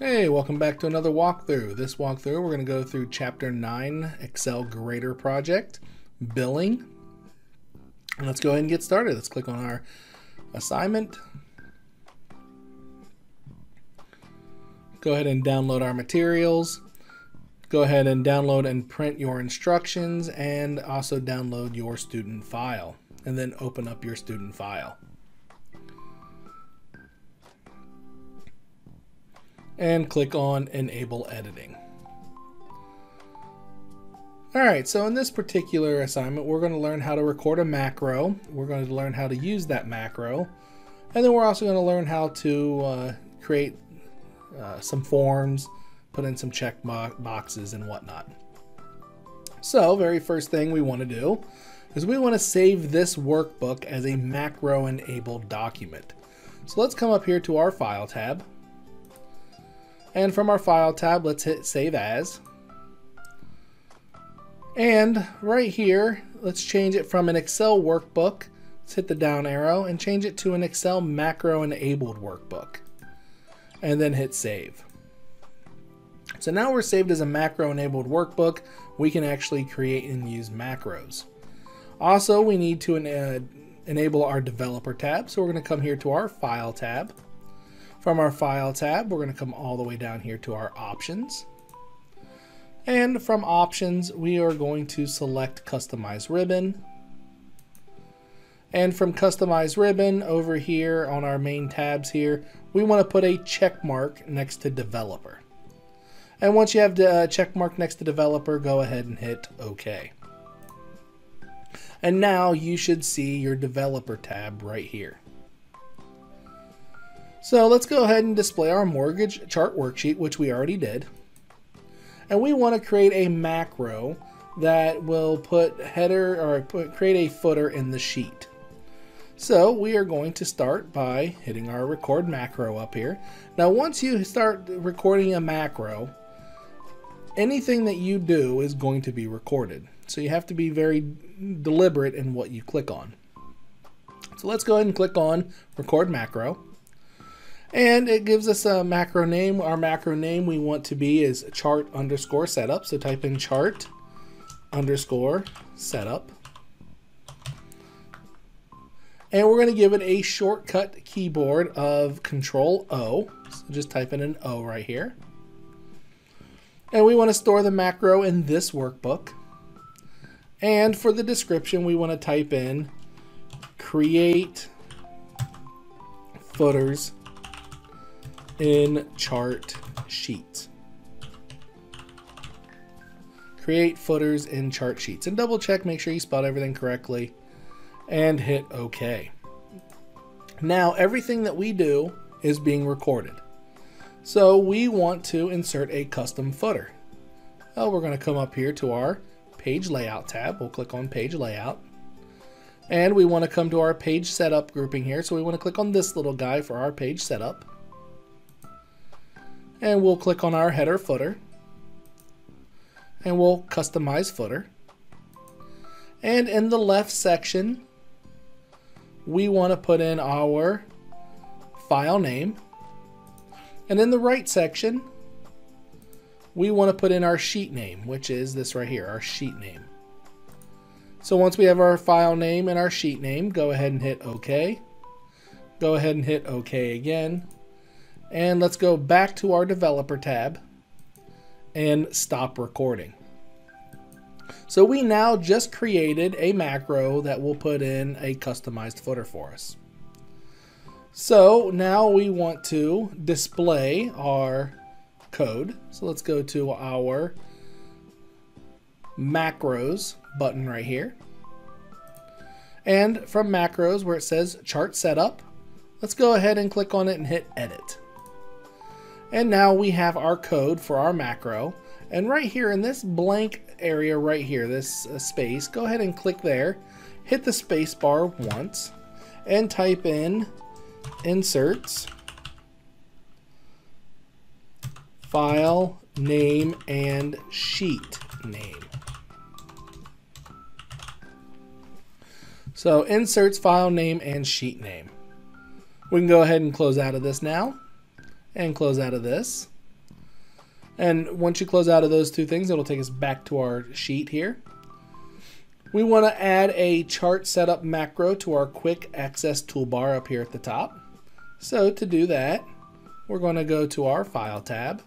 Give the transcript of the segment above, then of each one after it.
Hey, welcome back to another walkthrough. This walkthrough, we're going to go through Chapter 9, Excel Grader Project, Billing. And let's go ahead and get started. Let's click on our assignment. Go ahead and download our materials. Go ahead and download and print your instructions and also download your student file. And then open up your student file. And click on Enable Editing. Alright, so in this particular assignment, we're going to learn how to record a macro. We're going to learn how to use that macro. And then we're also going to learn how to create some forms, put in some check boxes and whatnot. So, very first thing we want to do is we want to save this workbook as a macro-enabled document. So let's come up here to our File tab. And from our File tab, let's hit Save As. And right here, let's change it from an Excel workbook. Let's hit the down arrow and change it to an Excel macro-enabled workbook. And then hit Save. So now we're saved as a macro-enabled workbook. We can actually create and use macros. Also, we need to enable our Developer tab. So we're going to come here to our File tab. From our File tab, we're going to come all the way down here to our Options. And from Options, we are going to select Customize Ribbon. And from Customize Ribbon, over here on our main tabs here, we want to put a check mark next to Developer. And once you have the check mark next to Developer, go ahead and hit OK. And now you should see your Developer tab right here. So let's go ahead and display our mortgage chart worksheet, which we already did. And we want to create a macro that will put create a footer in the sheet. So we are going to start by hitting our record macro up here. Now once you start recording a macro, anything that you do is going to be recorded. So you have to be very deliberate in what you click on. So let's go ahead and click on Record Macro. And it gives us a macro name. Our macro name we want to be is chart_setup. So type in chart_setup. And we're going to give it a shortcut keyboard of Control-O. So just type in an O right here. And we want to store the macro in this workbook. And for the description, we want to type in create footers in chart sheets. Create footers in chart sheets. And double check, make sure you spelled everything correctly. And hit OK. Now everything that we do is being recorded. So we want to insert a custom footer. Well, we're going to come up here to our Page Layout tab. We'll click on Page Layout. And we want to come to our Page Setup grouping here. So we want to click on this little guy for our Page Setup. And we'll click on our header footer. And we'll customize footer. And in the left section, we want to put in our file name. And in the right section, we want to put in our sheet name, which is this right here, our sheet name. So once we have our file name and our sheet name, go ahead and hit OK. Go ahead and hit OK again. And let's go back to our Developer tab and stop recording. So we now just created a macro that will put in a customized footer for us. So now we want to display our code. So let's go to our macros button right here. And from macros where it says chart setup, let's go ahead and click on it and hit edit. And now we have our code for our macro. And right here in this blank area right here, this space, go ahead and click there, hit the space bar once, and type in inserts, file name, and sheet name. So inserts, file name, and sheet name. We can go ahead and close out of this now, and close out of this. And once you close out of those two things, it'll take us back to our sheet here. We want to add a chart setup macro to our quick access toolbar up here at the top. So to do that, we're going to go to our File tab.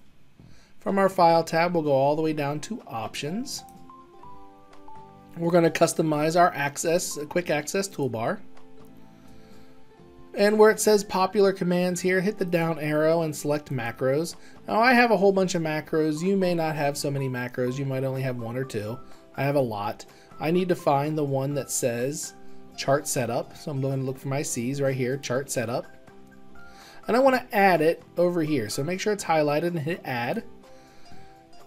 From our File tab, we'll go all the way down to Options. We're going to customize our quick access toolbar. And where it says popular commands here, hit the down arrow and select macros. Now I have a whole bunch of macros. You may not have so many macros. You might only have one or two. I have a lot. I need to find the one that says chart setup. So I'm going to look for my C's right here, chart setup. And I want to add it over here. So make sure it's highlighted and hit add.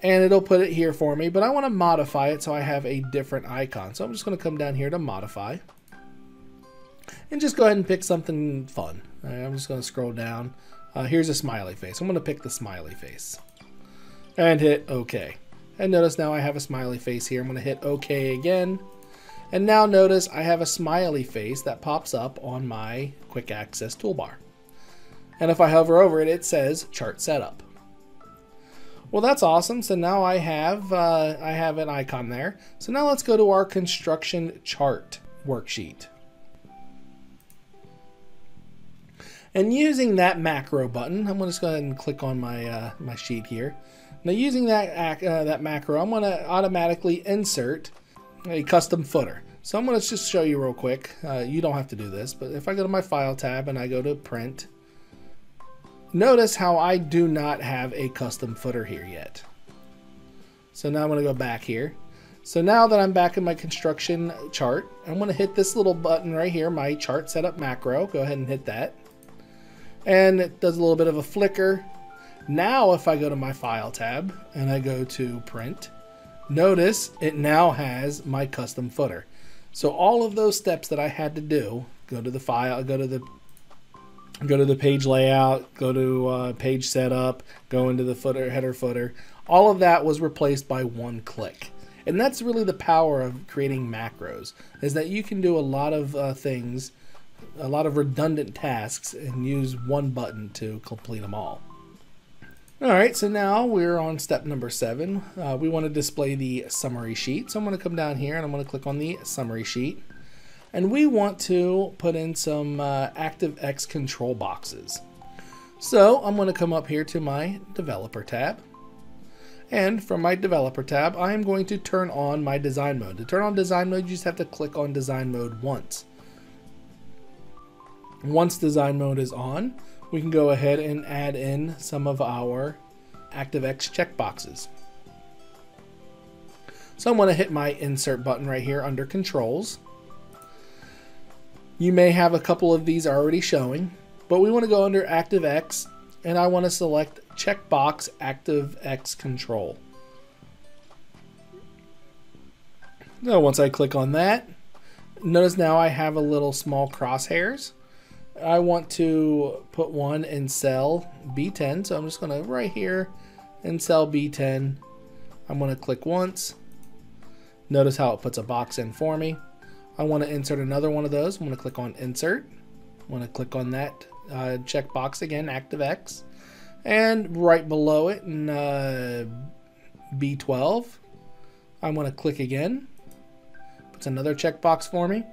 And it'll put it here for me, but I want to modify it so I have a different icon. So I'm just going to come down here to modify. And just go ahead and pick something fun. I'm just going to scroll down. Here's a smiley face. I'm going to pick the smiley face. And hit OK. And notice now I have a smiley face here. I'm going to hit OK again. And now notice I have a smiley face that pops up on my quick access toolbar. And if I hover over it, it says chart setup. Well, that's awesome. So now I have an icon there. So now let's go to our construction chart worksheet. And using that macro button, I'm going to just go ahead and click on my my sheet here. Now using that macro, I'm going to automatically insert a custom footer. So I'm going to just show you real quick. You don't have to do this, but if I go to my File tab and I go to Print, notice how I do not have a custom footer here yet. So now I'm going to go back here. So now that I'm back in my construction chart, I'm going to hit this little button right here, my chart setup macro. Go ahead and hit that. And it does a little bit of a flicker. Now if I go to my File tab and I go to Print, notice it now has my custom footer. So all of those steps that I had to do, go to the file, go to the page layout, go to page setup, go into the footer, header footer, all of that was replaced by one click. And that's really the power of creating macros, is that you can do a lot of things, a lot of redundant tasks, and use one button to complete them all. Alright, so now we're on step number 7. We want to display the summary sheet. So I'm going to come down here and I'm going to click on the summary sheet. And we want to put in some ActiveX control boxes. So I'm going to come up here to my developer tab. And from my developer tab, I'm going to turn on my design mode. To turn on design mode, you just have to click on design mode once. Once design mode is on, we can go ahead and add in some of our ActiveX checkboxes. So I'm going to hit my insert button right here under controls. You may have a couple of these already showing, but we want to go under ActiveX and I want to select checkbox ActiveX control. Now once I click on that, notice now I have a little small crosshairs. I want to put one in cell B10, so I'm just going to right here in cell B10, I'm going to click once. Notice how it puts a box in for me. I want to insert another one of those. I'm going to click on insert. I'm going to click on that checkbox again, ActiveX. And right below it in B12, I'm going to click again. Puts another checkbox for me.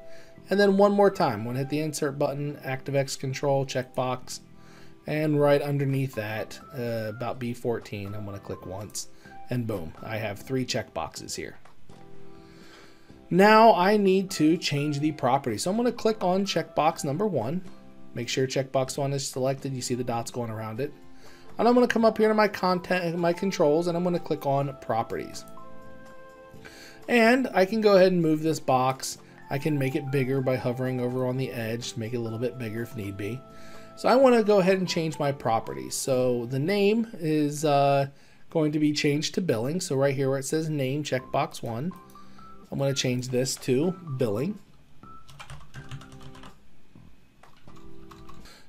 And then one more time, I'm going to hit the insert button, ActiveX control checkbox. And right underneath that, about B14, I'm going to click once. And boom, I have 3 checkboxes here. Now I need to change the property. So I'm going to click on checkbox number 1. Make sure checkbox 1 is selected. You see the dots going around it. And I'm going to come up here to my content, my controls, and I'm going to click on properties. And I can go ahead and move this box. I can make it bigger by hovering over on the edge to make it a little bit bigger if need be. So I want to go ahead and change my properties. So the name is going to be changed to billing. So right here where it says name, checkbox 1, I'm going to change this to billing.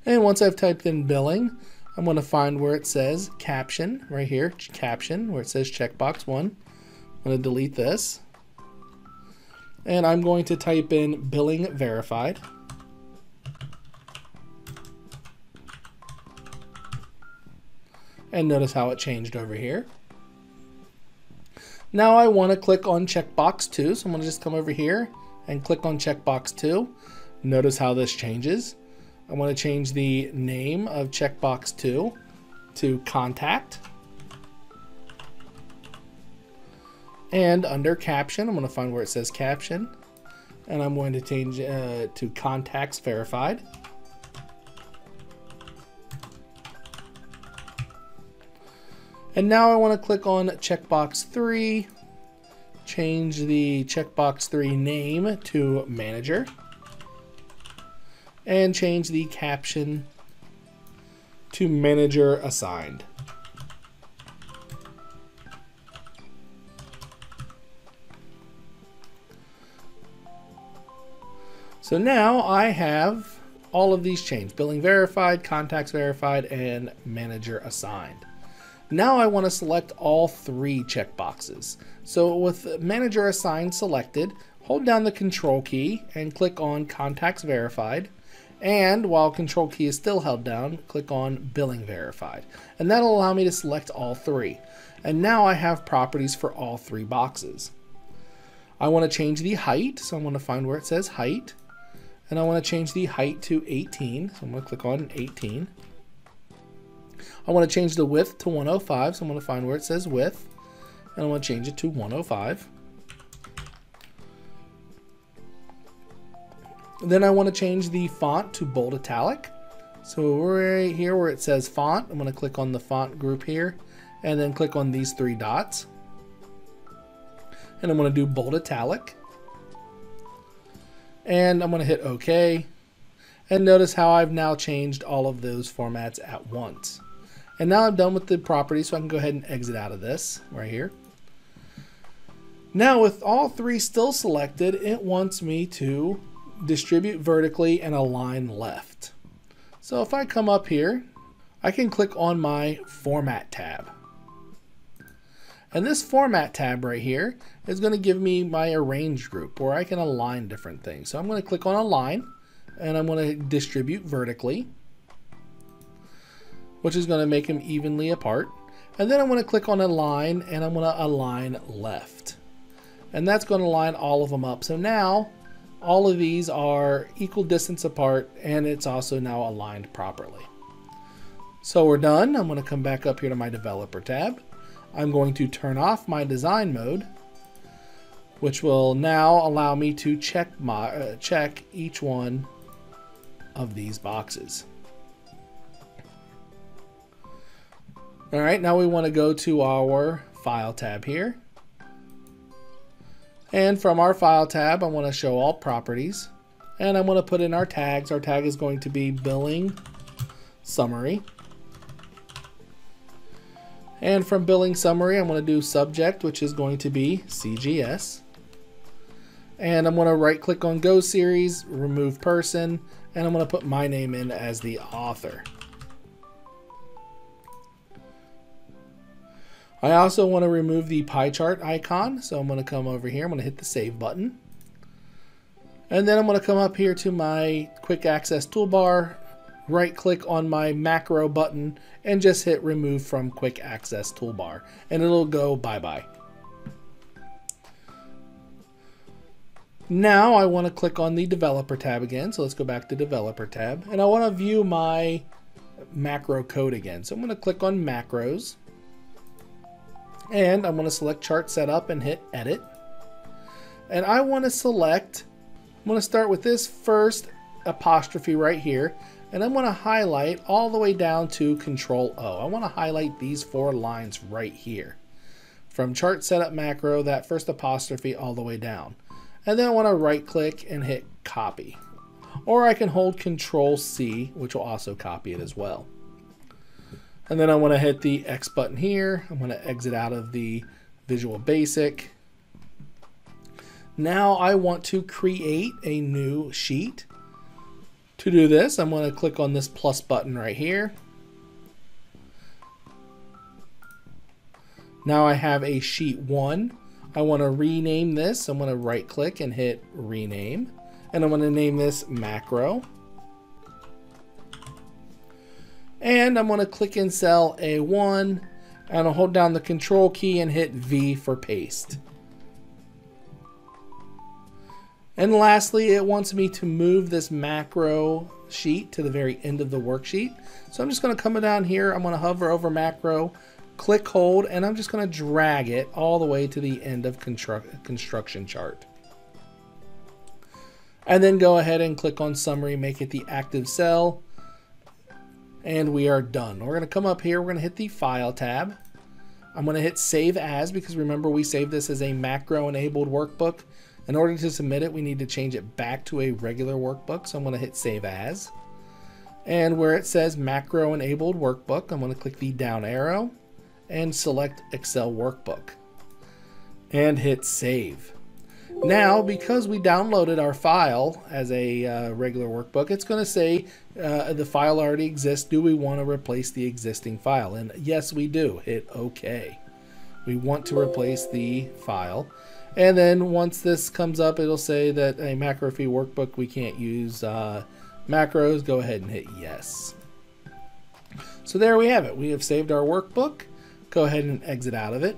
And once I've typed in billing, I'm going to find where it says caption, right here, caption, where it says checkbox 1. I'm going to delete this. And I'm going to type in billing verified. And notice how it changed over here. Now I want to click on checkbox 2, so I'm going to just come over here and click on checkbox 2. Notice how this changes. I want to change the name of checkbox 2 to contact. And under caption, I'm going to find where it says caption, and I'm going to change to contacts verified. And now I want to click on checkbox 3, change the checkbox 3 name to manager, and change the caption to manager assigned. So now I have all of these changed: billing verified, contacts verified, and manager assigned. Now I want to select all 3 checkboxes. So with manager assigned selected, hold down the control key and click on contacts verified. And while control key is still held down, click on billing verified. And that'll allow me to select all 3. And now I have properties for all 3 boxes. I want to change the height, so I'm going to find where it says height. And I want to change the height to 18, so I'm going to click on 18. I want to change the width to 105, so I'm going to find where it says width, and I want to change it to 105. Then I want to change the font to bold italic. So right here where it says font, I'm going to click on the font group here, and then click on these 3 dots. And I'm going to do bold italic. And I'm going to hit OK. And notice how I've now changed all of those formats at once. And now I'm done with the properties, so I can go ahead and exit out of this right here. Now with all 3 still selected, it wants me to distribute vertically and align left. So if I come up here, I can click on my Format tab. And this Format tab right here is going to give me my Arrange group where I can align different things. So I'm going to click on Align, and I'm going to distribute vertically, which is going to make them evenly apart. And then I'm going to click on Align, and I'm going to align left. And that's going to line all of them up. So now all of these are equal distance apart, and it's also now aligned properly. So we're done. I'm going to come back up here to my Developer tab. I'm going to turn off my design mode, which will now allow me to check each one of these boxes. All right, now we want to go to our File tab here. And from our File tab, I want to show all properties. And I'm going to put in our tags. Our tag is going to be Billing Summary. And from Billing Summary, I'm going to do Subject, which is going to be CGS. And I'm going to right click on Go Series, Remove Person, and I'm going to put my name in as the author. I also want to remove the pie chart icon, so I'm going to come over here, I'm going to hit the Save button. And then I'm going to come up here to my Quick Access toolbar, right click on my macro button, and just hit Remove from Quick Access toolbar, and it'll go bye-bye. Now I want to click on the Developer tab again, so let's go back to Developer tab, and I want to view my macro code again. So I'm going to click on Macros, and I'm going to select Chart Setup and hit Edit. And I want to select, I'm going to start with this first apostrophe right here, and I'm going to highlight all the way down to Control O. I want to highlight these 4 lines right here. From Chart Setup Macro, that first apostrophe all the way down. And then I want to right click and hit Copy. Or I can hold Control C, which will also copy it as well. And then I want to hit the X button here. I'm going to exit out of the Visual Basic. Now I want to create a new sheet. To do this, I'm going to click on this plus button right here. Now I have a sheet 1. I want to rename this. I'm going to right click and hit Rename. And I'm going to name this Macro. And I'm going to click in cell A1, And I'll hold down the Control key and hit V for paste. And lastly, it wants me to move this macro sheet to the very end of the worksheet. So I'm just going to come down here. I'm going to hover over macro, click hold, and I'm just going to drag it all the way to the end of construction chart. And then go ahead and click on summary, make it the active cell, and we are done. We're going to come up here, we're going to hit the file tab. I'm going to hit save as, because remember we saved this as a macro enabled workbook. In order to submit it, we need to change it back to a regular workbook. So I'm going to hit save as. And where it says macro enabled workbook, I'm going to click the down arrow and select Excel workbook and hit save. Now, because we downloaded our file as a regular workbook, it's going to say the file already exists. Do we want to replace the existing file? And yes, we do. Hit OK. We want to replace the file. And then once this comes up, it'll say that a macro-free workbook, we can't use macros. Go ahead and hit yes. So there we have it. We have saved our workbook. Go ahead and exit out of it.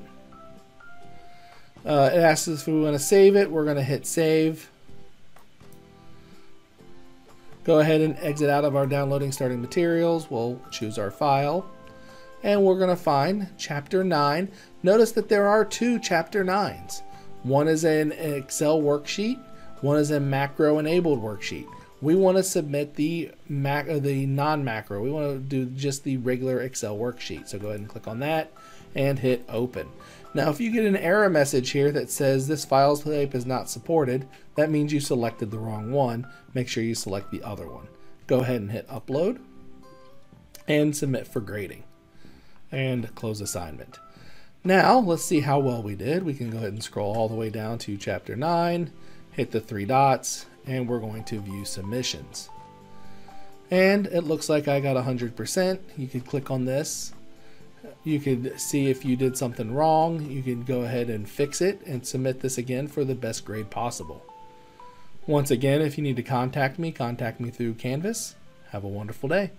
It asks us if we want to save it. We're going to hit save. Go ahead and exit out of our downloading starting materials. We'll choose our file. And we're going to find Chapter 9. Notice that there are two Chapter 9s. One is an Excel worksheet. One is a macro-enabled worksheet. We want to submit the non-macro. We want to do just the regular Excel worksheet. So go ahead and click on that and hit open. Now, if you get an error message here that says this file type is not supported, that means you selected the wrong one. Make sure you select the other one. Go ahead and hit upload and submit for grading and close assignment. Now, let's see how well we did. We can go ahead and scroll all the way down to Chapter 9, hit the three dots, and we're going to view submissions. And it looks like I got 100%. You could click on this. You could see if you did something wrong. You can go ahead and fix it and submit this again for the best grade possible. Once again, if you need to contact me through Canvas. Have a wonderful day.